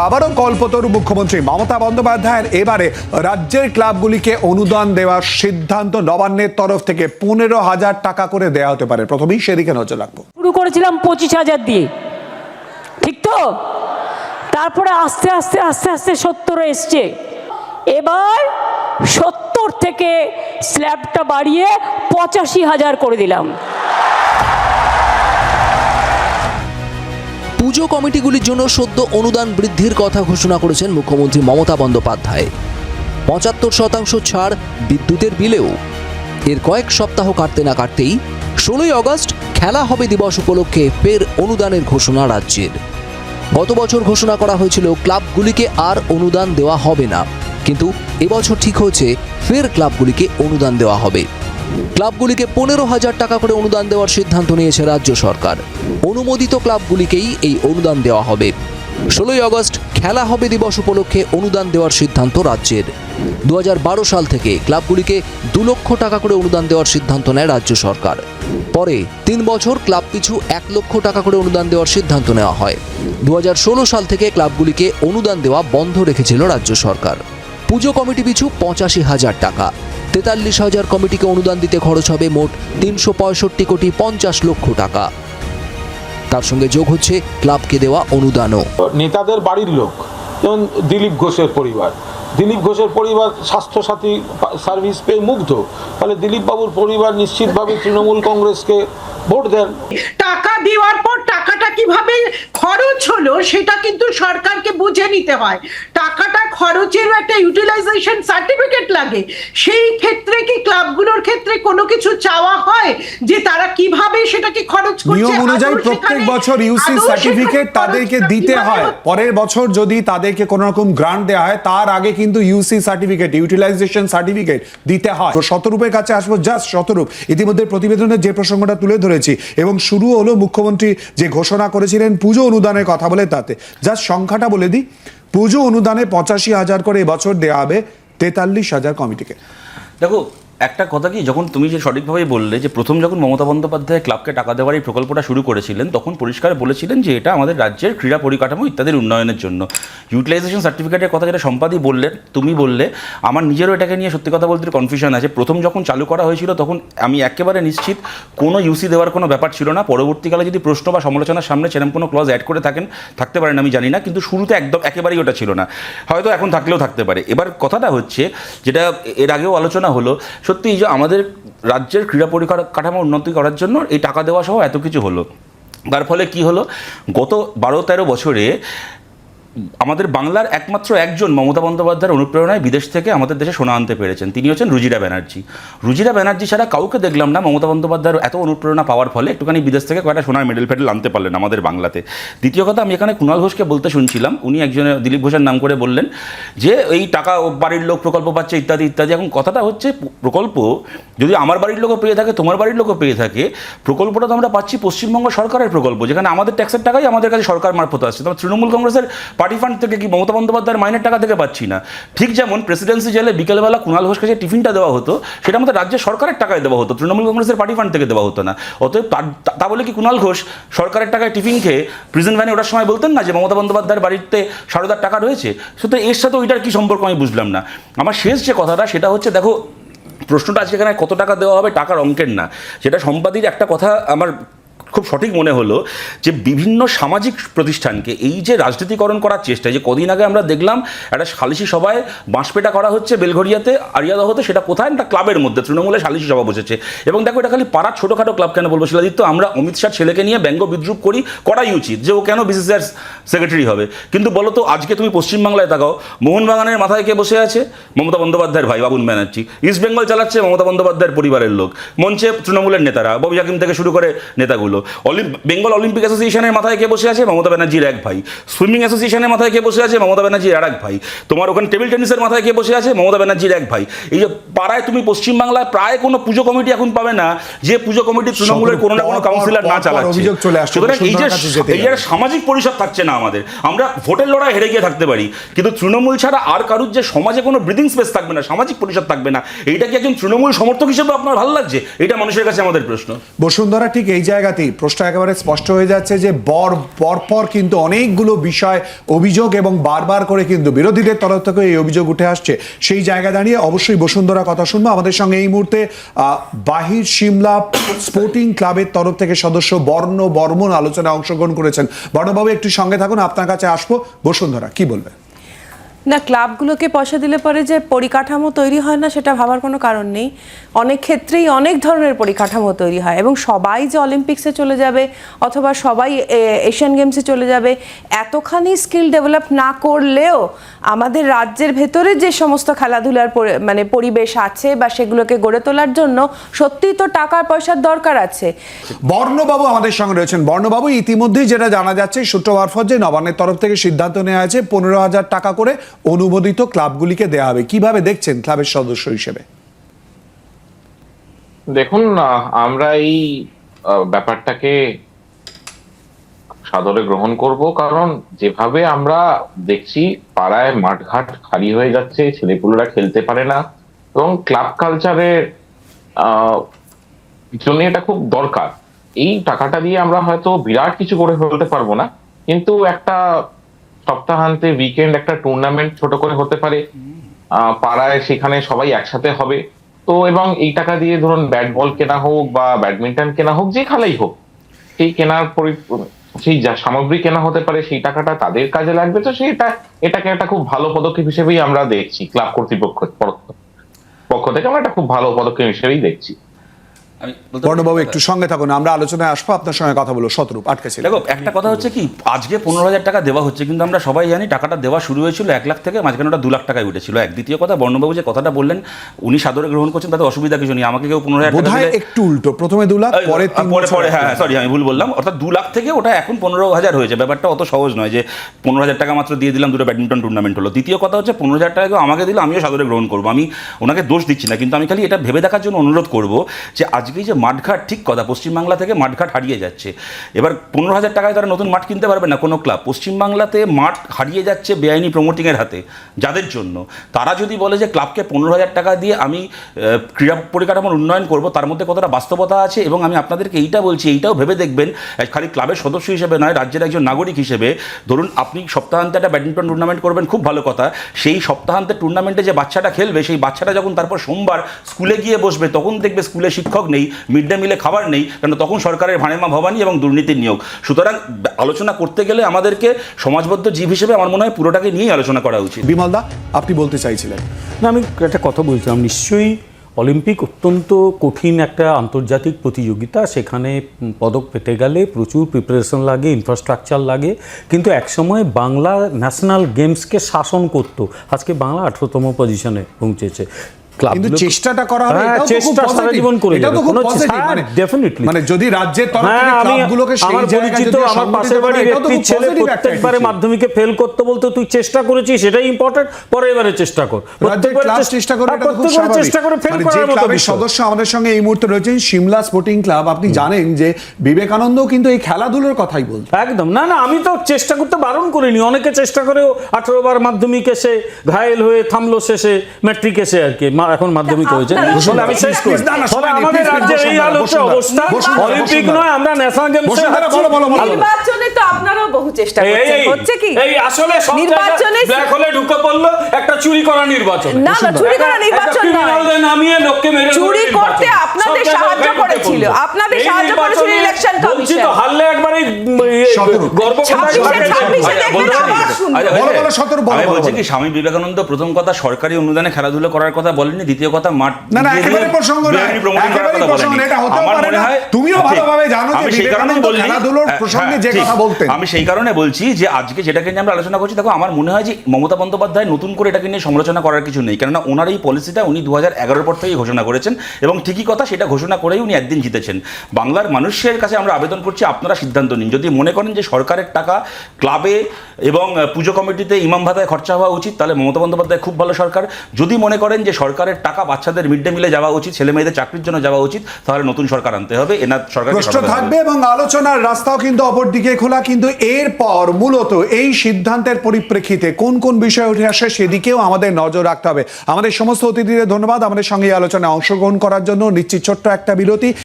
আবারও কল্পতরু মুখ্যমন্ত্রী মমতা বন্দ্যোপাধ্যায়ের এবারে রাজ্যের ক্লাবগুলিকে অনুদান দেওয়ার সিদ্ধান্ত নবান্নের তরফ থেকে 15,000 টাকা করে দেওয়া হতে পারে। প্রথমেই সেদিকে নজর রাখবো। শুরু করেছিলাম 25,000 দিয়ে, ঠিক তো? তারপরে আস্তে আস্তে আস্তে আস্তে 70 এসছে। এবার 70 থেকে স্ল্যাবটা বাড়িয়ে 85,000 করে দিলাম। পুজো কমিটিগুলির জন্য সদ্য অনুদান বৃদ্ধির কথা ঘোষণা করেছেন মুখ্যমন্ত্রী মমতা বন্দ্যোপাধ্যায়। 75% ছাড় বিদ্যুতের বিলেও। এর কয়েক সপ্তাহ কাটতে না কাটতেই 16ই আগস্ট খেলা হবে দিবস উপলক্ষে ফের অনুদানের ঘোষণা রাজ্যের। গত বছর ঘোষণা করা হয়েছিল ক্লাবগুলিকে আর অনুদান দেওয়া হবে না, কিন্তু এবছর ঠিক হয়েছে ফের ক্লাবগুলিকে অনুদান দেওয়া হবে। ক্লাবগুলিকে 15,000 টাকা করে অনুদান দেওয়ার সিদ্ধান্ত নিয়েছে রাজ্য সরকার। অনুমোদিত ক্লাবগুলিকেই এই অনুদান দেওয়া হবে। 16ই আগস্ট খেলা হবে দিবস উপলক্ষে অনুদান দেওয়ার সিদ্ধান্ত রাজ্যের। 2012 সাল থেকে ক্লাবগুলিকে 2 লক্ষ টাকা করে অনুদান দেওয়ার সিদ্ধান্ত নেয় রাজ্য সরকার। পরে 3 বছর ক্লাব পিছু 1 লক্ষ টাকা করে অনুদান দেওয়ার সিদ্ধান্ত নেওয়া হয়। 2016 সাল থেকে ক্লাবগুলিকে অনুদান দেওয়া বন্ধ রেখেছিল রাজ্য সরকার। পুজো কমিটি পিছু 85,000 টাকা। 43,000 কমিটিকে অনুদান দিতে খরচ হবে মোট 365 কোটি 50 লক্ষ টাকা। তার সঙ্গে যোগ হচ্ছে ক্লাবকে দেওয়া অনুদানও। নেতাদের বাড়ির লোক, যেমন দিলীপ ঘোষের পরিবার, দিলীপ ঘোষের পরিবার স্বাস্থ্যসাথী সার্ভিস পেয়ে মুগ্ধ, তাহলে দিলীপ বাবুর পরিবার নিশ্চিতভাবে তৃণমূল কংগ্রেসকে ভোট দেন। টাকা দেওয়ার পর টাকাটা কিভাবে খরচ হলো সেটা কিন্তু সরকারকে বুঝে নিতে হয়। টাকাটা খরচেরও একটা ইউটিলাইজেশন সার্টিফিকেট লাগে। সেই ক্ষেত্রে কি ক্লাবগুলোর ক্ষেত্রে কোনো কিছু চাওয়া হয় যে তারা কিভাবে সেটাকে খরচ করছে? নিয়ম অনুযায়ী প্রত্যেক বছর ইউসি সার্টিফিকেট তাদেরকে দিতে হয়। পরের বছর যদি তাদেরকে কোনো রকম গ্রান্ট দেওয়া হয় তার আগে কিন্তু ইউসি সার্টিফিকেট, ইউটিলাইজেশন সার্টিফিকেট দিতে হয়। শতরূপের কাছে আসবো। জাস্ট শতরূপ, ইতিমধ্যে প্রতিবেদনে যে প্রসঙ্গটা তুলে ধরেছি এবং শুরু হলো মুখ্যমন্ত্রী যে ঘোষণা করেছিলেন পুজো অনুদানের কথা বলে, তাতে জাস্ট সংখ্যাটা বলে দিই। পুজো অনুদানে 85,000 করে এবছর দেওয়া হবে 43,000 কমিটিকে। দেখো, একটা কথা কি, যখন তুমি যে সঠিকভাবেই বললে যে প্রথম যখন মমতা বন্দ্যোপাধ্যায় ক্লাবকে টাকা দেওয়ার এই প্রকল্পটা শুরু করেছিলেন তখন পরিষ্কার বলেছিলেন যে এটা আমাদের রাজ্যের ক্রীড়া পরিকাঠামো ইত্যাদির উন্নয়নের জন্য। ইউটিলাইজেশন সার্টিফিকেটের কথা যেটা সম্পাদী বললেন, তুমি বললে, আমার নিজেরও এটাকে নিয়ে সত্যি কথা বলতে কনফিউশন আছে। প্রথম যখন চালু করা হয়েছিল তখন আমি একেবারে নিশ্চিত কোনো ইউসি দেওয়ার কোনো ব্যাপার ছিল না। পরবর্তীকালে যদি প্রশ্ন বা সমালোচনার সামনে সেরকম কোনো ক্লজ অ্যাড করে থাকতে পারেন আমি জানি না, কিন্তু শুরুতে একদম একেবারেই ওটা ছিল না। হয়তো এখন থাকলেও থাকতে পারে। এবার কথাটা হচ্ছে যেটা এর আগেও আলোচনা হলো, সত্যি যে আমাদের রাজ্যের ক্রীড়া পরিকাঠামো উন্নতি করার জন্য এই টাকা দেওয়া সহ এত কিছু হলো। তার ফলে কি হলো, গত 12-13 বছরে আমাদের বাংলার একমাত্র একজন মমতা বন্দ্যোপাধ্যায়ের অনুপ্রেরণায় বিদেশ থেকে আমাদের দেশে সোনা আনতে পেরেছেন, তিনি হচ্ছেন রুজিরা ব্যানার্জি। রুজিরা ব্যানার্জি ছাড়া কাউকে দেখলাম না মমতা বন্দ্যোপাধ্যায়ের এত অনুপ্রেরণা পাওয়ার ফলে একটুখানি বিদেশ থেকে কয়েকটা সোনার মেডেল আনতে পারলেন আমাদের বাংলাতে। দ্বিতীয় কথা, আমি এখানে কুণাল ঘোষকে বলতে শুনছিলাম, উনি একজন দিলীপ ঘোষের নাম করে বললেন যে এই টাকা বাড়ির লোক প্রকল্প পাচ্ছে ইত্যাদি ইত্যাদি। এখন কথাটা হচ্ছে, প্রকল্প যদি আমার বাড়ির লোকও পেয়ে থাকে, তোমার বাড়ির লোকও পেয়ে থাকে, প্রকল্পটা তো আমরা পাচ্ছি পশ্চিমবঙ্গ সরকারের প্রকল্প, যেখানে আমাদের ট্যাক্সের টাকাই আমাদের কাছে সরকার মারফত আসছে। তবে তৃণমূল কংগ্রেসের পার্টি ফান্ড থেকে কি মমতা বন্দ্যোপাধ্যায়ের মাইনের টাকা থেকে পাচ্ছি না। ঠিক যেমন প্রেসিডেন্সি জেলে বিকেলবেলা কুণাল ঘোষকে যে টিফিনটা দেওয়া হতো সেটা আমাদের রাজ্যের সরকারের টাকায় দেওয়া হতো, তৃণমূল কংগ্রেসের পার্টি ফান্ড থেকে দেওয়া হতো না। অতএব তা বলে কি কুণাল ঘোষ সরকারের টাকায় টিফিন খেয়ে প্রিজন ভ্যানে ওঠার সময় বলতেন না যে মমতা বন্দ্যোপাধ্যায়ের বাড়িতে সারদার টাকা রয়েছে? সুতরাং এর সাথে ওইটার কি সম্পর্ক আমি বুঝলাম না। আমার শেষ যে কথাটা সেটা হচ্ছে, দেখো প্রশ্নটা আজকে এখানে কত টাকা দেওয়া হবে টাকার অঙ্কের না, সেটা সম্পাদীর একটা কথা আমার খুব সঠিক মনে হলো যে বিভিন্ন সামাজিক প্রতিষ্ঠানকে এই যে রাজনীতিকরণ করার চেষ্টা, যে কদিন আগে আমরা দেখলাম একটা সালিশি সভায় বাঁশপেটা করা হচ্ছে বেলঘরিয়াতে, আরিয়াদহতে, সেটা কোথায়? একটা ক্লাবের মধ্যে তৃণমূলের সালিশি সভা বসেছে। এবং দেখো, এটা খালি পাড়ার ছোটোখাটো ক্লাব কেন বলবো শিলাদিত্য, আমরা অমিত শাহ ছেলেকে নিয়ে ব্যঙ্গ বিদ্রুপ করাই উচিত যে ও কেন বিসিসিআইর সেক্রেটারি হবে। কিন্তু বলো তো, আজকে তুমি পশ্চিমবাংলায় তাকাও, মোহনবাগানের মাথায় কে বসে আছে? মমতা বন্দ্যোপাধ্যায়ের ভাই বাবুল ব্যানার্জি। ইস্ট বেঙ্গল চালাচ্ছে মমতা বন্দ্যোপাধ্যায়ের পরিবারের লোক। মঞ্চে তৃণমূলের নেতারা, ববি হাকিম থেকে শুরু করে নেতাগুলো। বেঙ্গল অলিম্পিক অ্যাসোসিয়েশনের মাথায় কে বসে আছে? মমতা ব্যানার্জির এক ভাই। সুইমিং অ্যাসোসিয়েশনের মাথায় কে বসে আছে? মমতা ব্যানার্জির আর এক ভাই। তোমার ওখানে টেবিল টেনিসের মাথায় কে বসে আছে? মমতা ব্যানার্জির এক ভাই। এই যে পাড়ায় তুমি পশ্চিমবাংলায় প্রায় কোনো পুজো কমিটি এখন পাবে না যে পুজো কমিটি তৃণমূলের কোনো না কোনো কাউন্সিলর না চালাচ্ছে। সুতরাং এই যে সামাজিক পরিষদ থাকছে না আমাদের। আমরা ভোটের লড়াই হেরে গিয়ে থাকতে পারি, কিন্তু তৃণমূল ছাড়া আর কারুর যে সমাজে কোনো ব্রিদিং স্পেস থাকবে না, সামাজিক পরিষদ থাকবে না, এইটা কি একজন তৃণমূল সমর্থক হিসেবে আপনার ভালো লাগছে? এটা মানুষের কাছে আমাদের প্রশ্ন। বসুন্ধরা ঠিক এই জায়গাতেই প্রশ্ন একেবারে স্পষ্ট হয়ে যাচ্ছে যে পরপর কিন্তু অনেকগুলো বিষয় অভিযোগ এবং বারবার করে কিন্তু বিরোধীদের তরফ থেকে এই অভিযোগ উঠে আসছে। সেই জায়গা দাঁড়িয়ে অবশ্যই বসুন্ধরা কথা শুনবো। আমাদের সঙ্গে এই মুহূর্তে বাহির সিমলা স্পোর্টিং ক্লাবের তরফ থেকে সদস্য বর্ণ বর্মন আলোচনায় অংশগ্রহণ করেছেন। বর্ণবাবু একটু সঙ্গে থাকুন, আপনার কাছে আসবো। বসুন্ধরা কি বলবেন? না, ক্লাবগুলোকে পয়সা দিলে পরে যে পরিকাঠামো তৈরি হয় না সেটা ভাবার কোনো কারণ নেই। অনেক ক্ষেত্রেই অনেক ধরনের পরিকাঠামো তৈরি হয় এবং সবাই যে অলিম্পিক্সে চলে যাবে অথবা সবাই এশিয়ান গেমসে চলে যাবে, এতখানি স্কিল ডেভেলপ না করলেও আমাদের রাজ্যের ভেতরে যে সমস্ত খেলাধুলার মানে পরিবেশ আছে বা সেগুলোকে গড়ে তোলার জন্য সত্যিই তো টাকা পয়সার দরকার আছে। বর্ণবাবু আমাদের সঙ্গে রয়েছেন। বর্ণবাবু, ইতিমধ্যেই যেটা জানা যাচ্ছে সূত্র মারফত যে নবান্নের তরফ থেকে সিদ্ধান্ত নেওয়া হয়েছে 15,000 টাকা করে অনুমোদিত ক্লাবগুলিকে দেওয়া হবে। কিভাবে দেখছেন ক্লাবের সদস্য হিসেবে? দেখুন, আমরা এই ব্যাপারটাকে সাদরে গ্রহণ করব, কারণ যেভাবে আমরা দেখছি পাড়ায় মাঠঘাট খালি হয়ে যাচ্ছে, ছেলেপুলেরা খেলতে পারে না এবং ক্লাব কালচারের জন্য এটা খুব দরকার। এই টাকাটা দিয়ে আমরা হয়তো বিরাট কিছু করে ফেলতে পারবো না, কিন্তু একটা সপ্তাহান্তে উইকেন্ড একটা টুর্নামেন্ট ছোট করে হতে পারে পাড়ায়, সেখানে সবাই একসাথে হবে তো, এবং এই টাকা দিয়ে ধরুন ব্যাট বল কেনা হোক বা ব্যাডমিন্টন কেনা হোক, যে খেলাই হোক, সেই কেনার সেই যা সামগ্রী কেনা হতে পারে সেই টাকাটা তাদের কাজে লাগবে। তো এটাকে একটা খুব ভালো পদক্ষেপ হিসেবেই আমরা দেখছি। ক্লাব কর্তৃপক্ষের পক্ষ থেকে আমরা একটা খুব ভালো পদক্ষেপ হিসেবেই দেখছি। বর্ণবাবু একটু সঙ্গে থাকুন, আমরা আলোচনায় আসবো, আপনার সঙ্গে কথা বলবো। শতরূপ আটকেছে। দেখো, একটা কথা হচ্ছে কি, আজকে 15,000 টাকা দেওয়া হচ্ছে, কিন্তু আমরা সবাই জানি টাকাটা দেওয়া শুরু হয়েছিল 1 লাখ থেকে, মাঝখানে ওটা 2 লাখ টাকায় উঠেছিল। দ্বিতীয় কথা, বর্ণবাবু যে কথাটা বললেন উনি সাদরে গ্রহণ করছেন, তাতে অসুবিধা কিছু নেই। আমাকে কেউ 15,000 টাকা দিলে একটু উল্টো, প্রথমে 2 লাখ পরে হ্যাঁ সরি আমি ভুল বললাম, অর্থাৎ 2 লাখ থেকে ওটা এখন 15,000 হয়েছে। ব্যাপারটা অত সহজ নয় যে 15,000 টাকা মাত্র দিয়ে দিলাম, দুটো ব্যাডমিন্টন টুর্নামেন্ট হলো। দ্বিতীয় কথা হচ্ছে 15,000 টাকা আমাকে দিলে আমিও সাদরে গ্রহণ করবো, আমি ওনাকে দোষ দিচ্ছি না, কিন্তু আমি খালি এটা ভেবে দেখার জন্য অনুরোধ করবো যে আজকে যে মাঠঘাট, ঠিক কথা, পশ্চিমবাংলা থেকে মাঠঘাট হারিয়ে যাচ্ছে। এবার 15,000 টাকায় তারা নতুন মাঠ কিনতে পারবে না কোনো ক্লাব। পশ্চিমবাংলাতে মাঠ হারিয়ে যাচ্ছে বেআইনি প্রমোটিংয়ের হাতে। যাদের জন্য তারা যদি বলে যে ক্লাবকে 15,000 টাকা দিয়ে আমি ক্রীড়া পরিকাঠামোর উন্নয়ন করব, তার মধ্যে কতটা বাস্তবতা আছে। এবং আমি আপনাদেরকে এইটা বলছি, এইটাও ভেবে দেখবেন, খালি ক্লাবের সদস্য হিসেবে নয়, রাজ্যের একজন নাগরিক হিসেবে, ধরুন আপনি সপ্তাহান্তে একটা ব্যাডমিন্টন টুর্নামেন্ট করবেন, খুব ভালো কথা। সেই সপ্তাহান্তে টুর্নামেন্টে যে বাচ্চাটা খেলবে, সেই বাচ্চাটা যখন তারপর সোমবার স্কুলে গিয়ে বসবে, তখন দেখবে স্কুলে শিক্ষক নেই, মিড ডে মিলে খাবার নেই, কারণ তখন সরকারের ভাড়েমা ভবানী এবং দুর্নীতির নিয়োগ। সুতরাং আলোচনা করতে গেলে আমাদেরকে সমাজবদ্ধ জীব হিসেবে আমার মনে হয় পুরোটাকে নিয়েই আলোচনা করা উচিত। বিমলদা, আপনি বলতে চাইছিলেন? না, আমি একটা কথা বলছিলাম, নিশ্চয়ই অলিম্পিক অত্যন্ত কঠিন একটা আন্তর্জাতিক প্রতিযোগিতা, সেখানে পদক পেতে গেলে প্রচুর প্রিপারেশন লাগে, ইনফ্রাস্ট্রাকচার লাগে, কিন্তু একসময় বাংলা ন্যাশনাল গেমসকে শাসন করত। আজকে বাংলা 18তম পজিশনে পৌঁছেছে। কিন্তু চেষ্টাটা করা হবে, এটাও তো খুব চেষ্টা সারা জীবন করে এটা তো খুব পজিটিভ, মানে ডেফিনেটলি, মানে যদি রাজ্যের তরফ থেকে ক্লাবগুলোকে সেই জায়গায় যদি আমার পাশের বাড়ির একটি ছেলে প্রত্যেকবারে মাধ্যমিকে ফেল করতে বলতো, তুই চেষ্টা করেছিস সেটাই ইম্পর্টেন্ট, পরে এবারে চেষ্টা কর। প্রত্যেকবার চেষ্টা করে, এটা খুব স্বাভাবিক। চেষ্টা করে ফেল মানে যে করার মতো ক্লাবের বিষয়। সদস্য আমাদের সঙ্গে এই মুহূর্তে রয়েছেন সিমলা স্পোর্টিং ক্লাব। আপনি জানেন যে বিবেকানন্দও কিন্তু এই খেলাধুলোর কথাই বলতো। একদম না, না, আমি তো চেষ্টা করতে বারণ করিনি। অনেকে চেষ্টা করেও 18 বার মাধ্যমিক এসে ঘায়েল হয়ে থামলো, শেষে ম্যাট্রিক এসে আর কি, এখন মাধ্যমিক হয়েছে। আমি শেষ করি, আমাদের রাজ্যের এই আলোচ্য অবস্থা, অলিম্পিক নয়, আমরা ন্যাশনাল গেমসে নির্বাচনে তো আপনারাও বহু চেষ্টা করছেন, হচ্ছে কি এই আসলে নির্বাচনে ব্ল্যাক হোলে ঢুকে পড়লো একটা চুরি করা নির্বাচন। না, না, চুরি করা নির্বাচন নয়, নামিয়ে লোককে মেরে চুরি করতে আপনাদের সাহায্য করেছিল, আপনাদের সাহায্য করেছিল ইলেকশন কমিশন। তো হারলে একবারে গর্ব আমি বলছি কি, স্বামী বিবেকানন্দ প্রথম কথা সরকারি অনুদানে খেলাধুলো করার কথা বলেননি, দ্বিতীয় কথা মাঠ আমি সেই কারণে বলছি যে আজকে যেটাকে নিয়ে আমরা আলোচনা করছি, দেখো আমার মনে হয় যে মমতা বন্দ্যোপাধ্যায় নতুন করে এটাকে নিয়ে সমালোচনা করার কিছু নেই, কেননা ওনার এই পলিসিটা উনি 2011 পর থেকেই ঘোষণা করেছেন এবং ঠিকই কথা, সেটা ঘোষণা করেই উনি একদিন জিতেছেন। বাংলার মানুষের কাছে আমরা আবেদন করছি, আপনারা সিদ্ধান্ত নিন। যদি মনে করেন যে সরকারের টাকা ক্লাবে এবং পুজো কমিটিতে ইমাম ভাতায় খরচা হওয়া উচিত, তাহলে মমতা বন্দ্যোপাধ্যায় খুব ভালো সরকার। যদি মনে করেন যে সরকারের টাকা বাচ্চাদের মিড ডে মিলে যাওয়া উচিত, ছেলে মেয়েদের চাকরির জন্য যাওয়া উচিত, তাহলে নতুন সরকার আনতে হবে। এনার সরকার প্রশ্ন থাকবে এবং আলোচনার রাস্তাও কিন্তু অপরদিকে খোলা, কিন্তু এরপর মূলত এই সিদ্ধান্তের পরিপ্রেক্ষিতে কোন কোন বিষয় উঠে আসে সেদিকেও আমাদের নজর রাখতে হবে। আমাদের সমস্ত অতিথিদের ধন্যবাদ আমাদের সঙ্গে এই আলোচনায় অংশগ্রহণ করার জন্য। নিশ্চিত ছোট্ট একটা বিরতি।